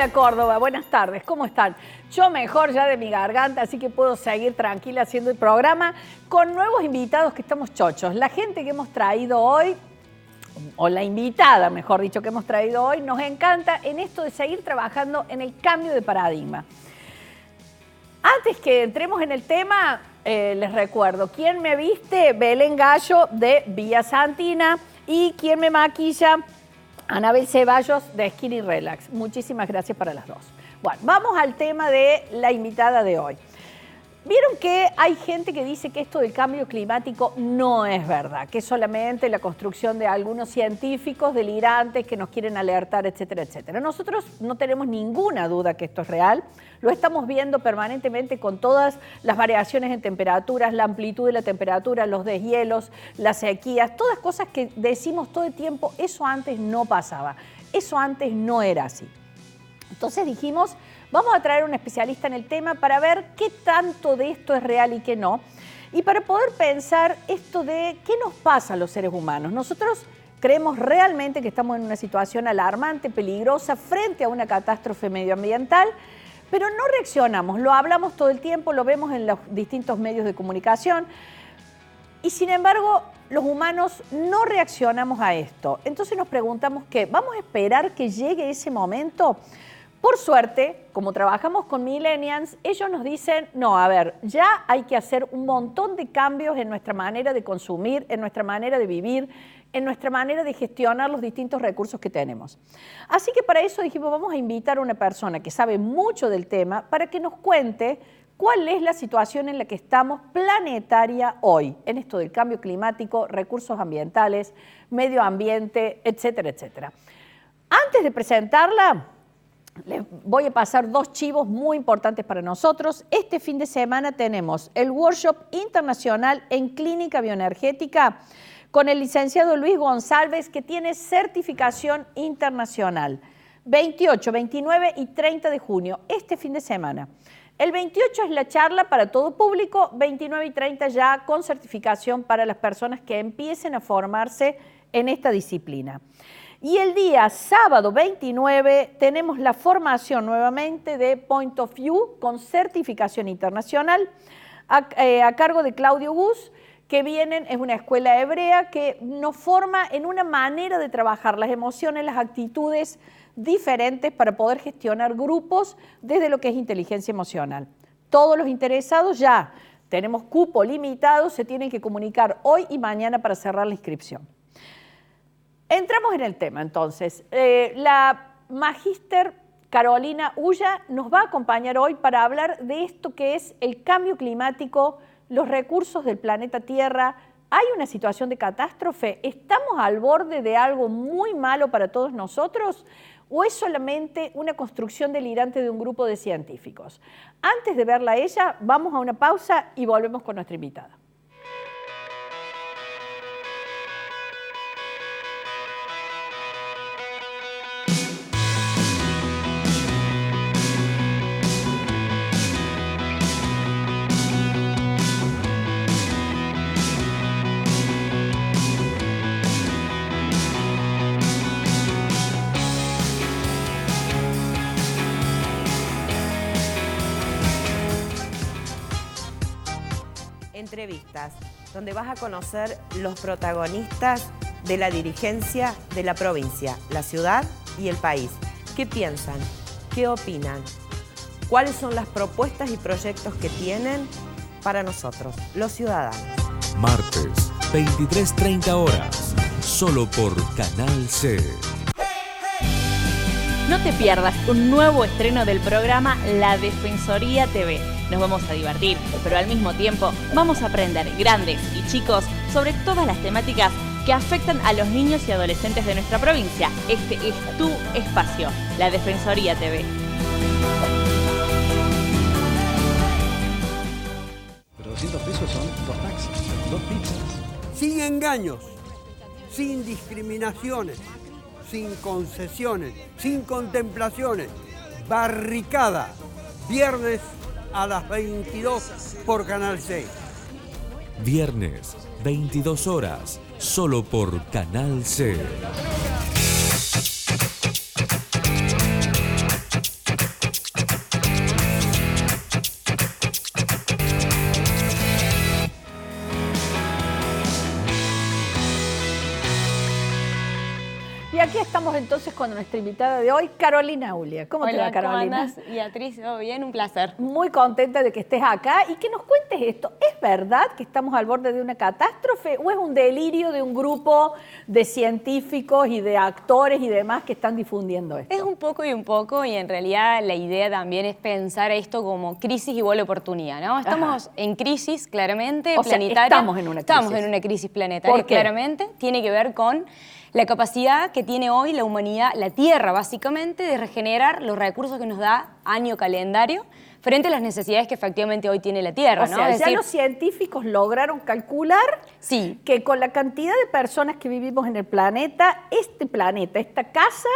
Hola Córdoba, buenas tardes, ¿cómo están? Yo mejor ya de mi garganta, así que puedo seguir tranquila haciendo el programa con nuevos invitados que estamos chochos. La gente que hemos traído hoy, o la invitada, mejor dicho, que hemos traído hoy, nos encanta en esto de seguir trabajando en el cambio de paradigma. Antes que entremos en el tema, les recuerdo, ¿quién me viste? Belén Gallo de Villa Santina y ¿quién me maquilla? Anabel Ceballos de Skin y Relax. Muchísimas gracias para las dos. Bueno, vamos al tema de la invitada de hoy. Vieron que hay gente que dice que esto del cambio climático no es verdad, que es solamente la construcción de algunos científicos delirantes que nos quieren alertar, etcétera, etcétera. Nosotros no tenemos ninguna duda que esto es real, lo estamos viendo permanentemente con todas las variaciones en temperaturas, la amplitud de la temperatura, los deshielos, las sequías, todas cosas que decimos todo el tiempo, eso antes no pasaba, eso antes no era así. Entonces dijimos, vamos a traer un especialista en el tema para ver qué tanto de esto es real y qué no. Y para poder pensar esto de qué nos pasa a los seres humanos. Nosotros creemos realmente que estamos en una situación alarmante, peligrosa, frente a una catástrofe medioambiental, pero no reaccionamos. Lo hablamos todo el tiempo, lo vemos en los distintos medios de comunicación. Y sin embargo, los humanos no reaccionamos a esto. Entonces nos preguntamos ¿qué? ¿Vamos a esperar que llegue ese momento? Por suerte, como trabajamos con millennials, ellos nos dicen, no, a ver, ya hay que hacer un montón de cambios en nuestra manera de consumir, en nuestra manera de vivir, en nuestra manera de gestionar los distintos recursos que tenemos. Así que para eso dijimos, vamos a invitar a una persona que sabe mucho del tema para que nos cuente cuál es la situación en la que estamos planetaria hoy, en esto del cambio climático, recursos ambientales, medio ambiente, etcétera, etcétera. Antes de presentarla, les voy a pasar dos chivos muy importantes para nosotros. Este fin de semana tenemos el Workshop Internacional en Clínica Bioenergética con el licenciado Luis González, que tiene certificación internacional. 28, 29 y 30 de junio, este fin de semana. El 28 es la charla para todo público, 29 y 30 ya con certificación para las personas que empiecen a formarse en esta disciplina. Y el día sábado 29 tenemos la formación nuevamente de Point of View con certificación internacional a cargo de Claudio Gus, que vienen, es una escuela hebrea que nos forma en una manera de trabajar las emociones, las actitudes diferentes para poder gestionar grupos desde lo que es inteligencia emocional. Todos los interesados ya tenemos cupo limitado, se tienen que comunicar hoy y mañana para cerrar la inscripción. Entramos en el tema entonces. La magíster Carolina Ulla nos va a acompañar hoy para hablar de esto que es el cambio climático, los recursos del planeta Tierra. ¿Hay una situación de catástrofe? ¿Estamos al borde de algo muy malo para todos nosotros? ¿O es solamente una construcción delirante de un grupo de científicos? Antes de verla a ella, vamos a una pausa y volvemos con nuestra invitada. Entrevistas, donde vas a conocer los protagonistas de la dirigencia de la provincia, la ciudad y el país. ¿Qué piensan? ¿Qué opinan? ¿Cuáles son las propuestas y proyectos que tienen para nosotros, los ciudadanos? Martes, 23:30 horas, solo por Canal C. No te pierdas un nuevo estreno del programa La Defensoría TV. Nos vamos a divertir, pero al mismo tiempo vamos a aprender, grandes y chicos, sobre todas las temáticas que afectan a los niños y adolescentes de nuestra provincia. Este es tu espacio, La Defensoría TV. Pero 200 pesos son 2 taxis, 2 pizzas. Sin engaños, sin discriminaciones, sin concesiones, sin contemplaciones. Barricada, viernes a las 22 por Canal 6. Viernes, 22 horas, solo por Canal C. Y aquí estamos entonces con nuestra invitada de hoy, Carolina Ulia. ¿Cómo te va, Carolina? ¿Cómo andás, Beatriz? ¿Todo bien? Un placer. Muy contenta de que estés acá y que nos cuentes esto. ¿Es verdad que estamos al borde de una catástrofe o es un delirio de un grupo de científicos y de actores y demás que están difundiendo esto? Es un poco y en realidad la idea también es pensar esto como crisis igual oportunidad, ¿no? Estamos en crisis, claramente, o sea, planetaria. estamos en una crisis. Estamos en una crisis planetaria, ¿Por qué? claramente. Tiene que ver con la capacidad que tiene hoy la humanidad, la Tierra básicamente, de regenerar los recursos que nos da año calendario frente a las necesidades que efectivamente hoy tiene la Tierra, O ¿no? sea, Es ya decir, los científicos lograron calcular sí, que con la cantidad de personas que vivimos en el planeta, esta casa,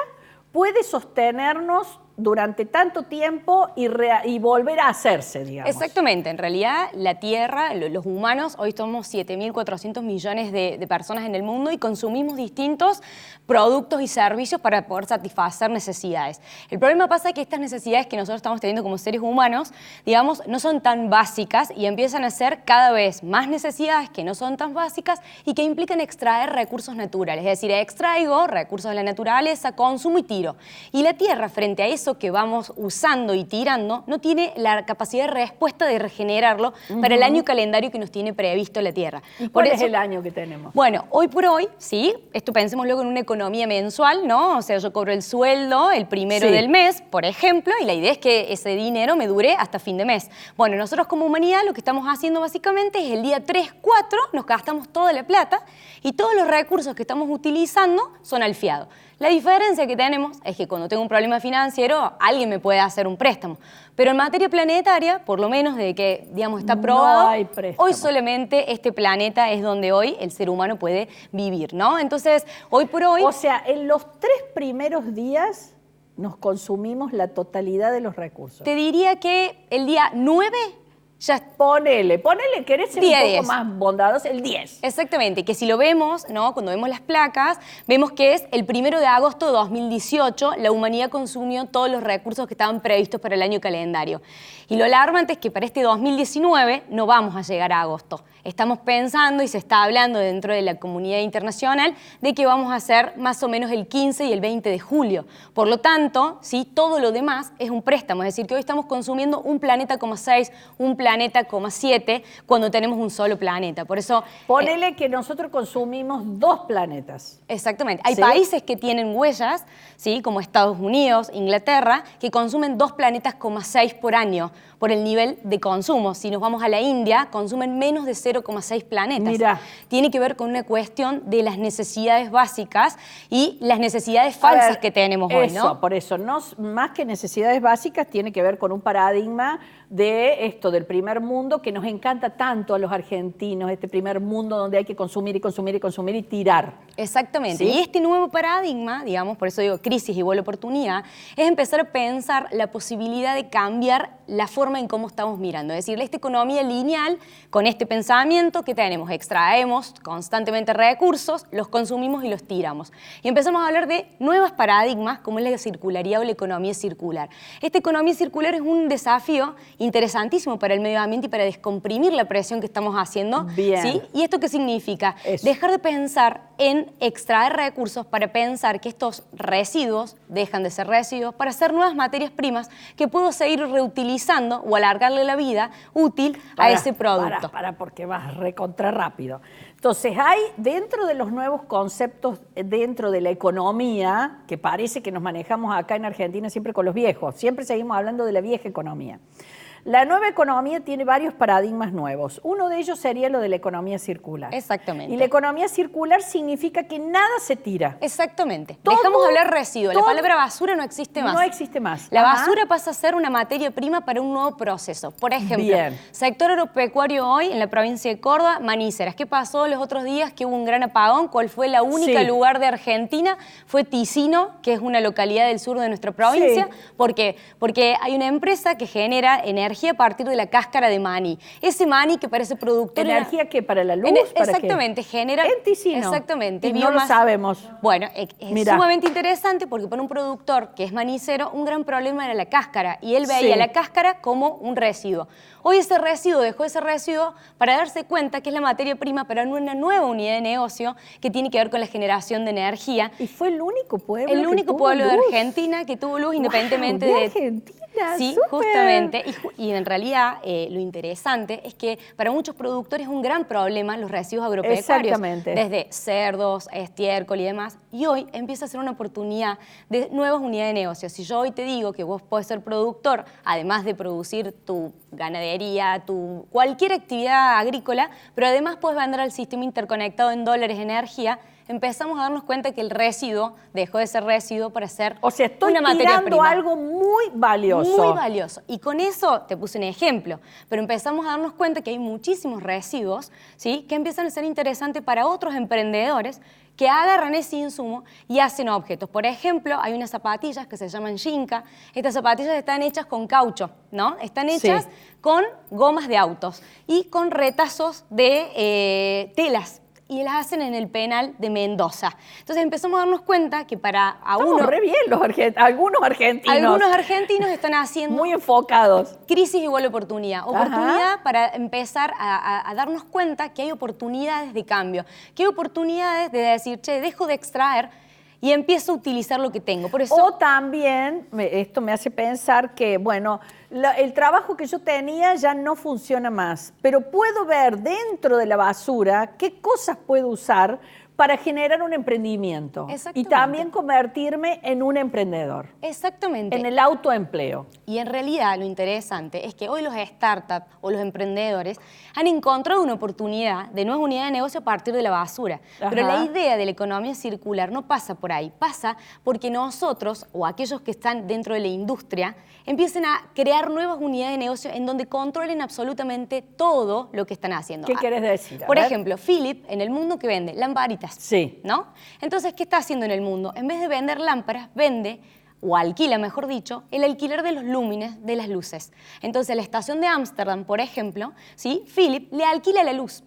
puede sostenernos durante tanto tiempo y volver a hacerse, digamos. exactamente. En realidad, la Tierra, los humanos, hoy somos 7.400 millones de personas en el mundo y consumimos distintos productos y servicios para poder satisfacer necesidades. El problema pasa que estas necesidades que nosotros estamos teniendo como seres humanos, digamos, no son tan básicas y empiezan a ser cada vez más necesidades que no son tan básicas y que implican extraer recursos naturales. Es decir, extraigo recursos de la naturaleza, consumo y tiro. Y la Tierra, frente a eso que vamos usando y tirando, no tiene la capacidad de respuesta de regenerarlo para el año calendario que nos tiene previsto la Tierra. ¿Y cuál es el año que tenemos? Bueno, hoy por hoy, sí, esto pensemos luego en una economía mensual, ¿no? O sea, yo cobro el sueldo el primero del mes, por ejemplo, y la idea es que ese dinero me dure hasta fin de mes. Bueno, nosotros como humanidad lo que estamos haciendo básicamente es el día 3, 4, nos gastamos toda la plata y todos los recursos que estamos utilizando son al fiado. La diferencia que tenemos es que cuando tengo un problema financiero, alguien me puede hacer un préstamo. Pero en materia planetaria, por lo menos desde que, digamos, está probado, no hay préstamo. hoy solamente este planeta es donde hoy el ser humano puede vivir, ¿no? Entonces, hoy por hoy... O sea, en los 3 primeros días nos consumimos la totalidad de los recursos. Te diría que el día 9 ya... Ponele, querés ser Día un poco 10. más bondadoso, el 10. Exactamente, que si lo vemos, ¿no? Cuando vemos las placas, vemos que es el 1 de agosto de 2018, la humanidad consumió todos los recursos que estaban previstos para el año calendario. Y lo alarmante es que para este 2019 no vamos a llegar a agosto. Estamos pensando y se está hablando dentro de la comunidad internacional de que vamos a hacer más o menos el 15 y el 20 de julio. Por lo tanto, ¿sí? Todo lo demás es un préstamo, es decir, que hoy estamos consumiendo un planeta, 6, un planeta, 7, cuando tenemos un solo planeta. Por eso... Ponele que nosotros consumimos 2 planetas. Exactamente. Hay ¿Sí? países que tienen huellas, ¿sí? Como Estados Unidos, Inglaterra, que consumen 2 planetas, 6 por año, por el nivel de consumo. Si nos vamos a la India, consumen menos de 0,6 planetas. Mirá. Tiene que ver con una cuestión de las necesidades básicas y las necesidades falsas que tenemos hoy, ¿no? Por eso, no, más que necesidades básicas, tiene que ver con un paradigma de esto, del primer mundo, que nos encanta tanto a los argentinos, este primer mundo donde hay que consumir y consumir y consumir y tirar. Exactamente. ¿Sí? Y este nuevo paradigma, digamos, por eso digo crisis igual oportunidad, es empezar a pensar la posibilidad de cambiar la forma en cómo estamos mirando. Es decir, esta economía lineal, con este pensamiento que tenemos, extraemos constantemente recursos, los consumimos y los tiramos. Y empezamos a hablar de nuevos paradigmas, como es la circularidad o la economía circular. Esta economía circular es un desafío interesantísimo para el medio ambiente y para descomprimir la presión que estamos haciendo. Bien. ¿Sí? ¿Y esto qué significa? Eso. Dejar de pensar en extraer recursos para pensar que estos residuos dejan de ser residuos para hacer nuevas materias primas que puedo seguir reutilizando o alargarle la vida útil a ese producto. Porque vas recontra rápido. Entonces, hay dentro de los nuevos conceptos, dentro de la economía, que parece que nos manejamos acá en Argentina siempre con los viejos, siempre seguimos hablando de la vieja economía. La nueva economía tiene varios paradigmas nuevos. Uno de ellos sería lo de la economía circular. Exactamente. Y la economía circular significa que nada se tira. Exactamente. Todo- Dejamos de hablar residuo. La todo- palabra basura no existe más. No existe más. La Ajá. basura pasa a ser una materia prima para un nuevo proceso. Por ejemplo, Bien. sector agropecuario hoy en la provincia de Córdoba, Maníceras. ¿Qué pasó los otros días que hubo un gran apagón? ¿Cuál fue la única Sí. lugar de Argentina? Fue Ticino, que es una localidad del sur de nuestra provincia. Sí. ¿Por qué? Porque hay una empresa que genera energía energía a partir de la cáscara de maní. Ese maní que parece productor... ¿Energía qué? ¿Para la luz? ¿Para exactamente, qué? genera... En Ticino. Exactamente. Y no lo sabemos. Bueno, es sumamente interesante porque para un productor que es manicero, un gran problema era la cáscara. Y él veía la cáscara como un residuo. Hoy ese residuo dejó ese residuo para darse cuenta que es la materia prima para una nueva unidad de negocio que tiene que ver con la generación de energía. Y fue el único pueblo El único tuvo pueblo luz. de Argentina que tuvo luz independientemente de Argentina. Sí, súper. justamente. Y en realidad lo interesante es que para muchos productores es un gran problema los residuos agropecuarios. Exactamente. Desde cerdos, estiércol y demás. Y hoy empieza a ser una oportunidad de nuevas unidades de negocio. Si yo hoy te digo que vos podés ser productor, además de producir tu ganadería, cualquier actividad agrícola, pero además puedes vender al sistema interconectado en dólares de energía, empezamos a darnos cuenta que el residuo dejó de ser residuo para ser una materia prima. Algo muy valioso. Muy valioso. Y con eso te puse un ejemplo, pero empezamos a darnos cuenta que hay muchísimos residuos, ¿sí?, que empiezan a ser interesantes para otros emprendedores que agarran ese insumo y hacen objetos. Por ejemplo, hay unas zapatillas que se llaman Shinka. Estas zapatillas están hechas con caucho, ¿no? Están hechas con gomas de autos y con retazos de telas. Y las hacen en el penal de Mendoza. Entonces empezamos a darnos cuenta que para Estamos re bien algunos argentinos. Algunos argentinos están haciendo... Muy enfocados. Crisis igual oportunidad. Oportunidad para empezar a darnos cuenta que hay oportunidades de cambio. Que hay oportunidades de decir, che, dejo de extraer y empiezo a utilizar lo que tengo. Por eso, o también, esto me hace pensar que, bueno, el trabajo que yo tenía ya no funciona más, pero puedo ver dentro de la basura qué cosas puedo usar para generar un emprendimiento y también convertirme en un emprendedor. Exactamente. En el autoempleo. Y en realidad lo interesante es que hoy los startups o los emprendedores han encontrado una oportunidad de nueva unidad de negocio a partir de la basura. Ajá. Pero la idea de la economía circular no pasa por ahí, pasa porque nosotros o aquellos que están dentro de la industria empiecen a crear nuevas unidades de negocio en donde controlen absolutamente todo lo que están haciendo. ¿Qué querés decir? Por ejemplo, Philip, en el mundo que vende lamparitas. Sí. ¿No? Entonces, ¿qué está haciendo en el mundo? En vez de vender lámparas, vende, o alquila, mejor dicho, el alquiler de los lúmenes de las luces. Entonces, a la estación de Ámsterdam, por ejemplo, ¿sí?, Philip le alquila la luz.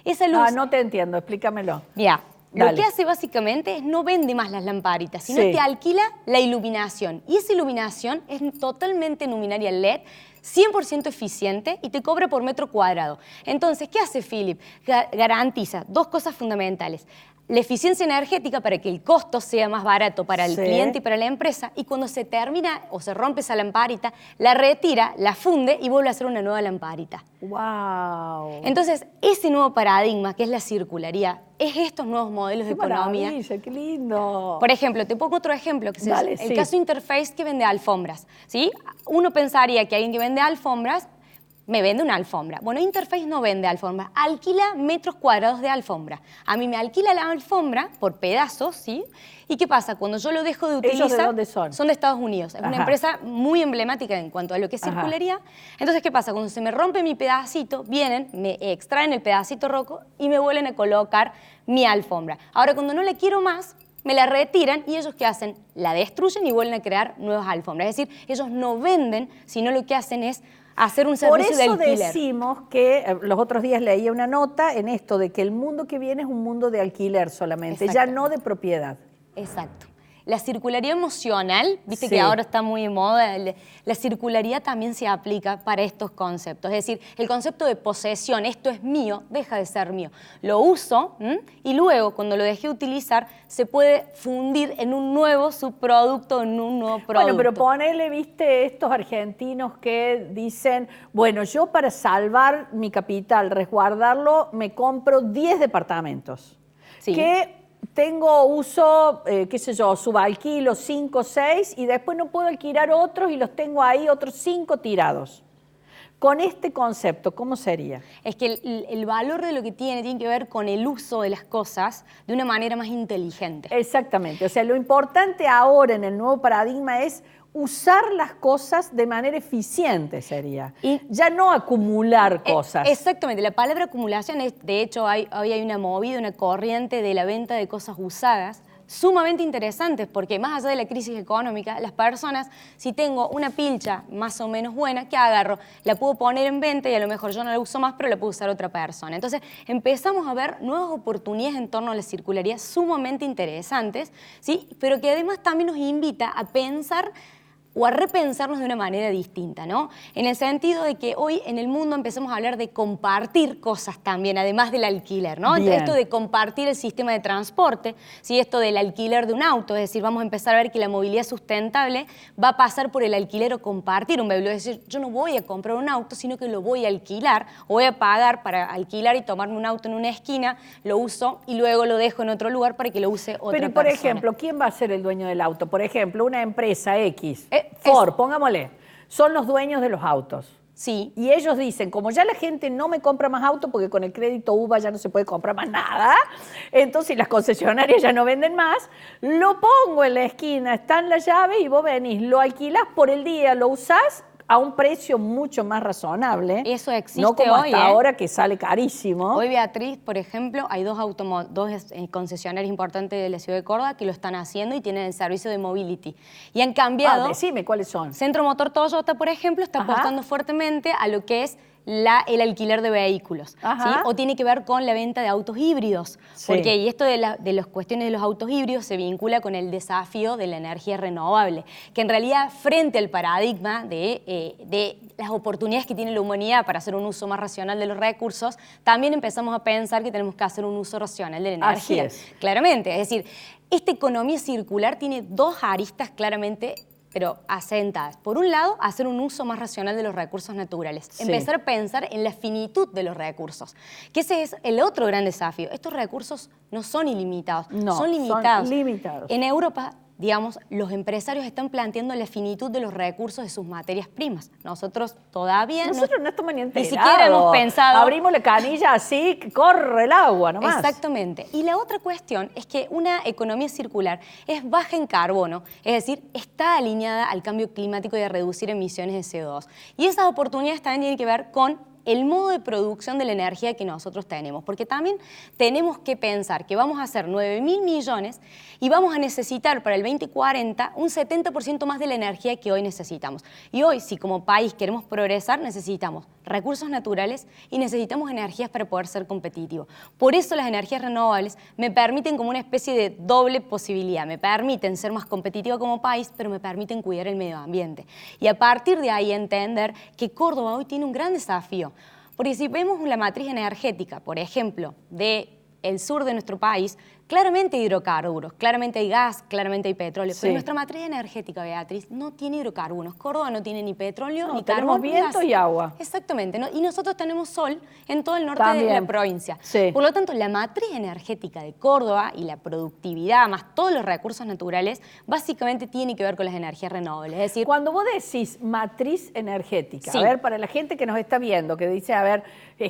Esa luz... Ah, no te entiendo, explícamelo. Ya. Dale. Lo que hace básicamente es no vende más las lamparitas, sino te alquila la iluminación. Y esa iluminación es totalmente luminaria LED, 100% eficiente y te cobra por metro cuadrado. Entonces, ¿qué hace Philip? Garantiza dos cosas fundamentales. La eficiencia energética para que el costo sea más barato para el cliente y para la empresa, y cuando se termina o se rompe esa lamparita, la retira, la funde y vuelve a hacer una nueva lamparita. ¡Wow! Entonces, ese nuevo paradigma que es la circularidad, es estos nuevos modelos de economía. ¡Qué lindo! Por ejemplo, te pongo otro ejemplo, que es el caso Interface, que vende alfombras, ¿sí? Uno pensaría que alguien que vende alfombras me vende una alfombra. Bueno, Interface no vende alfombras, alquila metros cuadrados de alfombra. A mí me alquila la alfombra por pedazos, ¿sí? ¿Y qué pasa? Cuando yo lo dejo de utilizar... ¿Ellos de dónde son? Son de Estados Unidos. Es una empresa muy emblemática en cuanto a lo que es circularidad. Entonces, ¿qué pasa? Cuando se me rompe mi pedacito, vienen, me extraen el pedacito rojo y me vuelven a colocar mi alfombra. Ahora, cuando no la quiero más, me la retiran y ellos, ¿qué hacen? La destruyen y vuelven a crear nuevas alfombras. Es decir, ellos no venden, sino lo que hacen es hacer un servicio de alquiler. Por eso decimos que, los otros días leía una nota en esto de que el mundo que viene es un mundo de alquiler solamente, ya no de propiedad. Exacto. La circularidad emocional, viste que ahora está muy de moda, la circularidad también se aplica para estos conceptos. Es decir, el concepto de posesión, esto es mío, deja de ser mío. Lo uso y luego, cuando lo dejé de utilizar, se puede fundir en un nuevo subproducto, en un nuevo producto. Bueno, pero ponele, viste, estos argentinos que dicen, bueno, yo para salvar mi capital, resguardarlo, me compro 10 departamentos. Sí. Que tengo uso, qué sé yo, subalquilo 5 o 6 y después no puedo alquilar otros y los tengo ahí otros 5 tirados. Con este concepto, ¿cómo sería? Es que el valor de lo que tiene que ver con el uso de las cosas de una manera más inteligente. Exactamente. O sea, lo importante ahora en el nuevo paradigma es usar las cosas de manera eficiente, sería. Y ya no acumular cosas. Exactamente. La palabra acumulación es, de hecho, hoy hay una movida, una corriente de la venta de cosas usadas, sumamente interesantes, porque más allá de la crisis económica, las personas, si tengo una pilcha más o menos buena, ¿qué agarro? La puedo poner en venta y a lo mejor yo no la uso más, pero la puede usar otra persona. Entonces empezamos a ver nuevas oportunidades en torno a la circularidad sumamente interesantes, ¿sí? Pero que además también nos invita a pensar o a repensarnos de una manera distinta, ¿no? En el sentido de que hoy en el mundo empezamos a hablar de compartir cosas también, además del alquiler, ¿no? Bien. Esto de compartir el sistema de transporte, ¿sí? Esto del alquiler de un auto, es decir, vamos a empezar a ver que la movilidad sustentable va a pasar por el alquiler o compartir un vehículo, es decir, yo no voy a comprar un auto, sino que lo voy a alquilar, o voy a pagar para alquilar y tomarme un auto en una esquina, lo uso y luego lo dejo en otro lugar para que lo use otra Pero, por persona. ejemplo, ¿quién va a ser el dueño del auto? Por ejemplo, una empresa X, Ford, pongámosle, son los dueños de los autos. Sí. Y ellos dicen, como ya la gente no me compra más auto porque con el crédito UVA ya no se puede comprar más nada, entonces las concesionarias ya no venden más, lo pongo en la esquina, está en la llave y vos venís, lo alquilás por el día, lo usás a un precio mucho más razonable. Eso existe no como hoy, hasta ahora que sale carísimo. Hoy, Beatriz, por ejemplo, hay dos concesionarios importantes de la ciudad de Córdoba que lo están haciendo y tienen el servicio de mobility. Y han cambiado. Decime cuáles son. Centro Motor Toyota, por ejemplo, está apostando fuertemente a lo que es el alquiler de vehículos, ¿sí? O tiene que ver con la venta de autos híbridos, porque y esto de las cuestiones de los autos híbridos se vincula con el desafío de la energía renovable, que en realidad frente al paradigma de las oportunidades que tiene la humanidad para hacer un uso más racional de los recursos, también empezamos a pensar que tenemos que hacer un uso racional de la energía. Así es. Claramente, es decir, esta economía circular tiene dos aristas claramente pero asentadas. Por un lado, hacer un uso más racional de los recursos naturales. Sí. Empezar a pensar en la finitud de los recursos. Que ese es el otro gran desafío. Estos recursos no son ilimitados, No, son limitados. son limitados. En Europa, digamos, los empresarios están planteando la finitud de los recursos de sus materias primas. Nosotros todavía Nosotros no estamos ni enterados. siquiera hemos pensado. Abrimos la canilla así, que corre el agua nomás. Exactamente. Y la otra cuestión es que una economía circular es baja en carbono, es decir, está alineada al cambio climático y a reducir emisiones de CO2. Y esas oportunidades también tienen que ver con el modo de producción de la energía que nosotros tenemos, porque también tenemos que pensar que vamos a hacer 9.000 millones y vamos a necesitar para el 2040 un 70% más de la energía que hoy necesitamos. Y hoy, si como país queremos progresar, necesitamos recursos naturales y necesitamos energías para poder ser competitivos. Por eso las energías renovables me permiten como una especie de doble posibilidad. Me permiten ser más competitiva como país, pero me permiten cuidar el medio ambiente. Y a partir de ahí entender que Córdoba hoy tiene un gran desafío. Porque si vemos la matriz energética, por ejemplo, del sur de nuestro país, claramente hay hidrocarburos, claramente hay gas, claramente hay petróleo, pero nuestra matriz energética, Beatriz, no tiene hidrocarburos. Córdoba no tiene ni petróleo, ni carbón, ni viento gas. y agua. Exactamente, ¿no? Y nosotros tenemos sol en todo el norte También. de la provincia. Sí. Por lo tanto, la matriz energética de Córdoba y la productividad, más todos los recursos naturales, básicamente tiene que ver con las energías renovables. Es decir, Cuando vos decís matriz energética, Sí. a ver, para la gente que nos está viendo, que dice, a ver,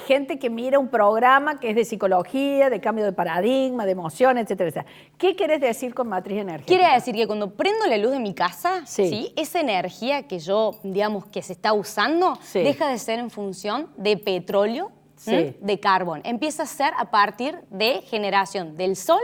gente que mira un programa que es de psicología, de cambio de paradigma, de emociones, etcétera, etcétera. ¿Qué querés decir con matriz energética? quiere decir que cuando prendo la luz de mi casa, Sí. ¿sí? Esa energía que yo, digamos, que se está usando, Sí. deja de ser en función de petróleo, Sí. de carbón. Empieza a ser a partir de generación del sol,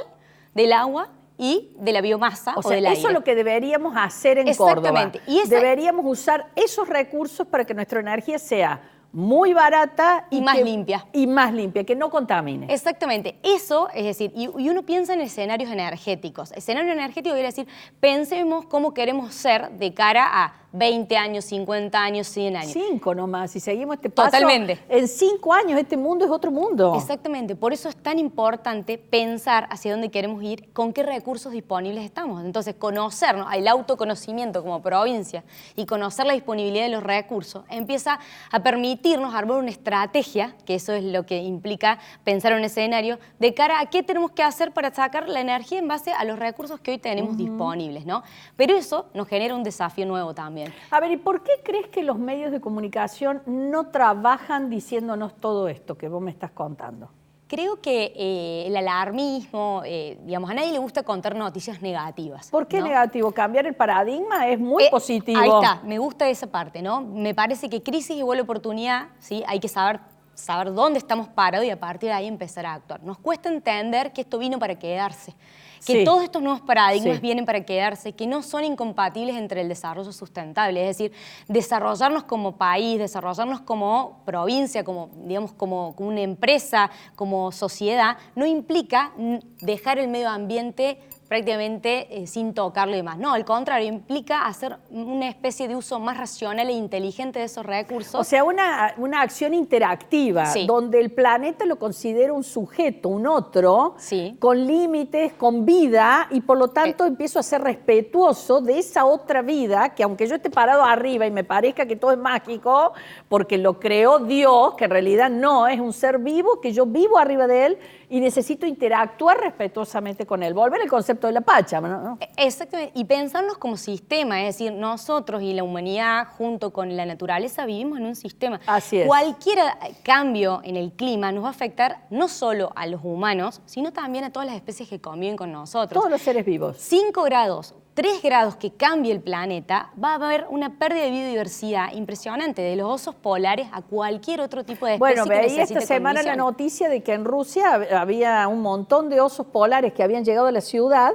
del agua y de la biomasa O o, sea, del eso aire. es lo que deberíamos hacer en Exactamente. Córdoba. Y esa- Deberíamos usar esos recursos para que nuestra energía sea muy barata Y más limpia. Y más limpia, que no contamine. Exactamente, eso, es decir, y uno piensa en escenarios energéticos. Escenario energético quiere decir, pensemos cómo queremos ser de cara a 20 años, 50 años, 100 años. 5 nomás, si seguimos este paso. Totalmente. En 5 años este mundo es otro mundo. Exactamente, por eso es tan importante pensar hacia dónde queremos ir, con qué recursos disponibles estamos. Entonces, conocernos, el autoconocimiento como provincia y conocer la disponibilidad de los recursos empieza a permitirnos armar una estrategia, que eso es lo que implica pensar en un escenario, de cara a qué tenemos que hacer para sacar la energía en base a los recursos que hoy tenemos disponibles, ¿no? Pero eso nos genera un desafío nuevo también. A ver, ¿y por qué crees que los medios de comunicación no trabajan diciéndonos todo esto que vos me estás contando? Creo que el alarmismo, digamos, a nadie le gusta contar noticias negativas. ¿Por qué ¿no? negativo? Cambiar el paradigma es muy positivo. Ahí está, me gusta esa parte, ¿no? Me parece que crisis igual oportunidad, ¿sí? Hay que saber saber dónde estamos parados y a partir de ahí empezar a actuar. Nos cuesta entender que esto vino para quedarse, que Sí. todos estos nuevos paradigmas Sí. vienen para quedarse, que no son incompatibles entre el desarrollo sustentable, es decir, desarrollarnos como país, desarrollarnos como provincia, como, digamos, como una empresa, como sociedad, no implica dejar el medio ambiente prácticamente sin tocarlo y demás. No, al contrario, implica hacer una especie de uso más racional e inteligente de esos recursos. O sea, una acción interactiva, Sí. donde el planeta lo considera un sujeto, un otro, Sí. con límites, con vida, y por lo tanto empiezo a ser respetuoso de esa otra vida, que aunque yo esté parado arriba y me parezca que todo es mágico, porque lo creó Dios, que en realidad no, es un ser vivo, que yo vivo arriba de él y necesito interactuar respetuosamente con él. Volver al concepto de la Pacha, ¿no? Exactamente, y pensarnos como sistema, es decir, nosotros y la humanidad junto con la naturaleza vivimos en un sistema. Así es. Cualquier cambio en el clima nos va a afectar no solo a los humanos, sino también a todas las especies que conviven con nosotros. Todos los seres vivos. 5 grados, 3 grados que cambie el planeta, va a haber una pérdida de biodiversidad impresionante, de los osos polares a cualquier otro tipo de especie Bueno, que veía necesite esta semana la condiciones. noticia de que en Rusia había un montón de osos polares que habían llegado a la ciudad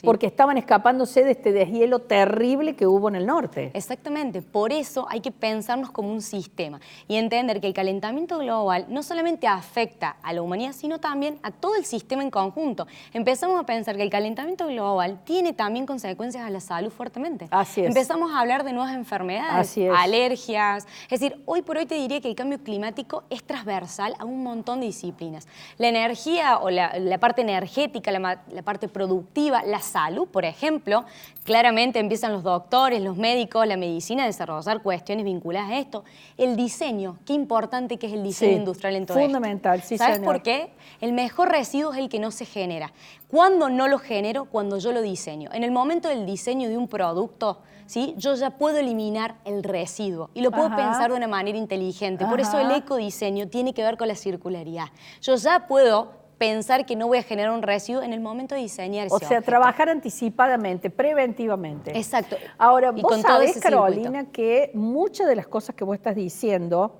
porque estaban escapándose de este deshielo terrible que hubo en el norte. Exactamente, por eso hay que pensarnos como un sistema y entender que el calentamiento global no solamente afecta a la humanidad, sino también a todo el sistema en conjunto. Empezamos a pensar que el calentamiento global tiene también consecuencias a la salud fuertemente. Así es. Empezamos a hablar de nuevas enfermedades, Así es. alergias. Es decir, hoy por hoy te diría que el cambio climático es transversal a un montón de disciplinas. La energía o la parte energética, la parte productiva, la salud, por ejemplo, claramente empiezan los doctores, los médicos, la medicina a desarrollar cuestiones vinculadas a esto. El diseño, qué importante que es el diseño Sí, industrial en todo esto. fundamental, sí, ¿Sabes señor. por qué? El mejor residuo es el que no se genera. ¿Cuándo no lo genero? Cuando yo lo diseño. En el momento del diseño de un producto, ¿sí? Yo ya puedo eliminar el residuo y lo puedo Ajá. pensar de una manera inteligente. Por eso Ajá. el ecodiseño tiene que ver con la circularidad. Yo ya puedo pensar que no voy a generar un residuo en el momento de diseñar ese O sea, objeto. trabajar anticipadamente, preventivamente. Exacto. Ahora, Y vos con todo sabés, ese Carolina, que muchas de las cosas que vos estás diciendo,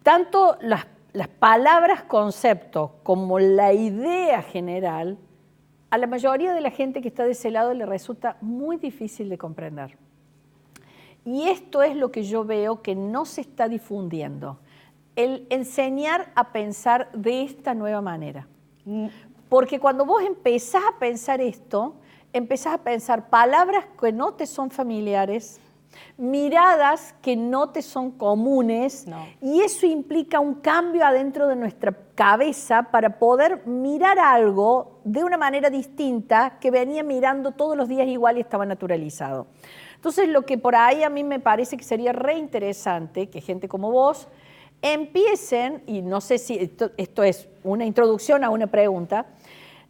tanto las palabras concepto como la idea general, a la mayoría de la gente que está de ese lado le resulta muy difícil de comprender. Y esto es lo que yo veo que no se está difundiendo. El enseñar a pensar de esta nueva manera. Porque cuando vos empezás a pensar esto, empezás a pensar palabras que no te son familiares, miradas que no te son comunes, No. y eso implica un cambio adentro de nuestra cabeza para poder mirar algo de una manera distinta que venía mirando todos los días igual y estaba naturalizado. Entonces, lo que por ahí a mí me parece que sería re interesante que gente como vos empiecen, y no sé si esto es una introducción a una pregunta,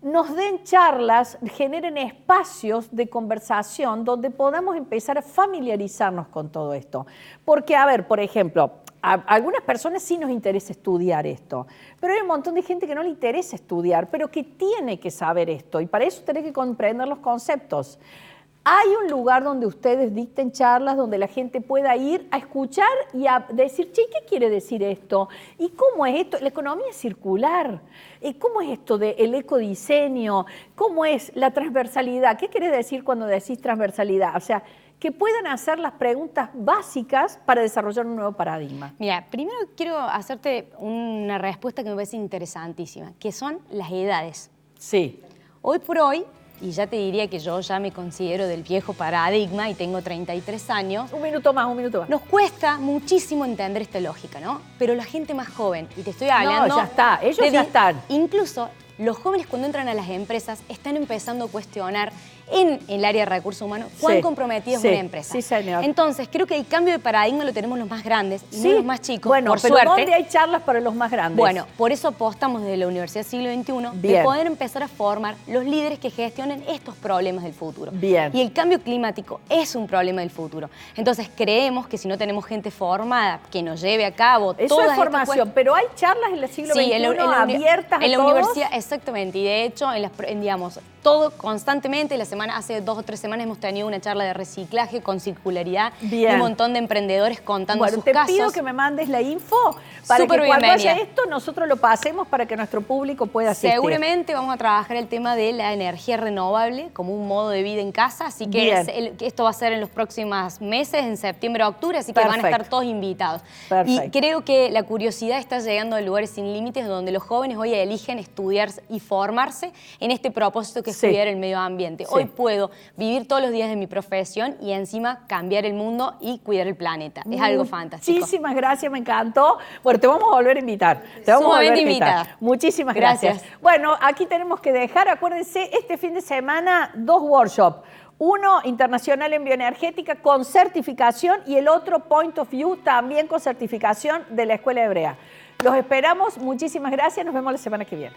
nos den charlas, generen espacios de conversación donde podamos empezar a familiarizarnos con todo esto. Porque, a ver, por ejemplo, a algunas personas sí nos interesa estudiar esto, pero hay un montón de gente que no le interesa estudiar, pero que tiene que saber esto, y para eso tenés que comprender los conceptos. ¿Hay un lugar donde ustedes dicten charlas, donde la gente pueda ir a escuchar y a decir, che, ¿qué quiere decir esto? ¿Y cómo es esto? La economía circular. ¿Cómo es esto del ecodiseño? ¿Cómo es la transversalidad? ¿Qué quiere decir cuando decís transversalidad? O sea, que puedan hacer las preguntas básicas para desarrollar un nuevo paradigma. Mira, primero quiero hacerte una respuesta que me parece interesantísima, que son las edades. Sí. Hoy por hoy, y ya te diría que yo ya me considero del viejo paradigma y tengo 33 años, Un minuto más. nos cuesta muchísimo entender esta lógica, ¿no? Pero la gente más joven, y te estoy hablando... ya está, ellos ya están. Incluso los jóvenes cuando entran a las empresas están empezando a cuestionar en el área de recursos humanos cuán Sí, comprometida es sí, una empresa. sí, señor. Entonces, creo que el cambio de paradigma lo tenemos los más grandes y no los más chicos, bueno, por pero suerte. ¿dónde hay charlas para los más grandes? Bueno, por eso apostamos desde la Universidad Siglo XXI de Bien. poder empezar a formar los líderes que gestionen estos problemas del futuro. Bien. Y el cambio climático es un problema del futuro. Entonces creemos que si no tenemos gente formada que nos lleve a cabo eso todas es estas formación, pero hay charlas en el siglo XXI abiertas a en la todos. universidad, Exactamente, y de hecho, digamos, todo constantemente, hace 2 o 3 semanas hemos tenido una charla de reciclaje con circularidad. Bien. Y un montón de emprendedores contando sus te casos. pido que me mandes la info para Súper que cuando bienvenida. haya esto nosotros lo pasemos para que nuestro público pueda asistir. Seguramente vamos a trabajar el tema de la energía renovable como un modo de vida en casa, así que Bien. esto va a ser en los próximos meses, en septiembre, octubre, así que van a estar todos invitados. Perfecto. Y creo que la curiosidad está llegando a lugares sin límites donde los jóvenes hoy eligen estudiar y formarse en este propósito que es cuidar el medio ambiente. Sí. Hoy puedo vivir todos los días de mi profesión y encima cambiar el mundo y cuidar el planeta. Es algo fantástico. Muchísimas gracias, me encantó. Bueno, te vamos a volver a invitar. Te vamos a volver a invitar. Muchísimas gracias. Bueno, aquí tenemos que dejar, acuérdense, este fin de semana 2 workshops. Uno internacional en bioenergética con certificación y el otro Point of View también con certificación de la Escuela Hebrea. Los esperamos, muchísimas gracias, nos vemos la semana que viene.